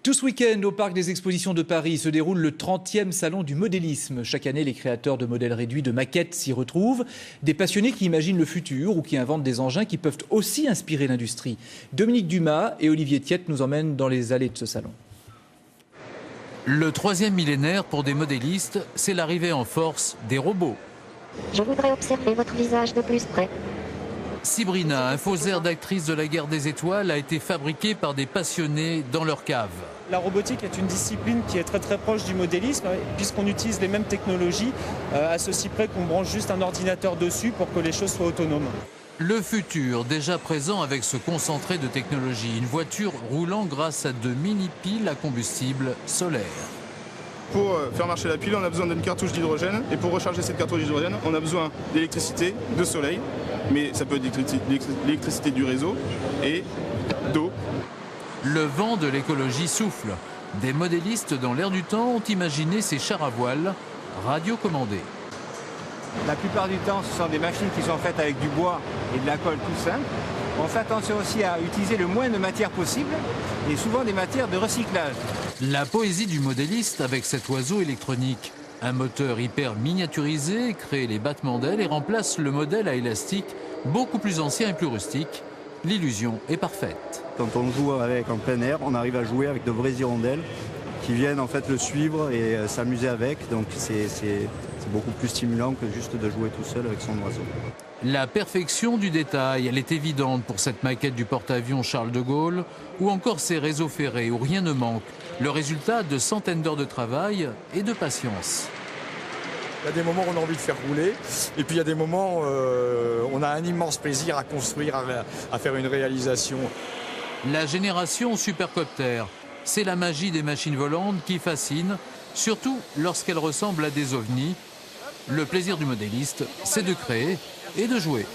Tout ce week-end, au Parc des Expositions de Paris, se déroule le 30e Salon du modélisme. Chaque année, les créateurs de modèles réduits, de maquettes s'y retrouvent. Des passionnés qui imaginent le futur ou qui inventent des engins qui peuvent aussi inspirer l'industrie. Dominique Dumas et Olivier Thiette nous emmènent dans les allées de ce salon. Le troisième millénaire pour des modélistes, c'est l'arrivée en force des robots. Je voudrais observer votre visage de plus près. Sabrina, un faux air d'actrice de la guerre des étoiles, a été fabriqué par des passionnés dans leur cave. La robotique est une discipline qui est très proche du modélisme, puisqu'on utilise les mêmes technologies, à ceci près qu'on branche juste un ordinateur dessus pour que les choses soient autonomes. Le futur, déjà présent avec ce concentré de technologie, une voiture roulant grâce à de mini-piles à combustible solaire. Pour faire marcher la pile, on a besoin d'une cartouche d'hydrogène. Et pour recharger cette cartouche d'hydrogène, on a besoin d'électricité, de soleil. Mais ça peut être l'électricité du réseau et d'eau. Le vent de l'écologie souffle. Des modélistes dans l'air du temps ont imaginé ces chars à voile radiocommandés. La plupart du temps, ce sont des machines qui sont faites avec du bois et de la colle tout simple. On fait attention aussi à utiliser le moins de matières possible et souvent des matières de recyclage. La poésie du modéliste avec cet oiseau électronique. Un moteur hyper miniaturisé crée les battements d'ailes et remplace le modèle à élastique beaucoup plus ancien et plus rustique. L'illusion est parfaite. Quand on joue avec en plein air, on arrive à jouer avec de vraies hirondelles qui viennent en fait le suivre et s'amuser avec. Donc c'est beaucoup plus stimulant que juste de jouer tout seul avec son oiseau. La perfection du détail, elle est évidente pour cette maquette du porte-avions Charles de Gaulle ou encore ces réseaux ferrés où rien ne manque. Le résultat de centaines d'heures de travail et de patience. Il y a des moments où on a envie de faire rouler et puis il y a des moments où on a un immense plaisir à construire, à faire une réalisation. La génération supercopter, c'est la magie des machines volantes qui fascine, surtout lorsqu'elles ressemblent à des ovnis. Le plaisir du modéliste, c'est de créer et de jouer.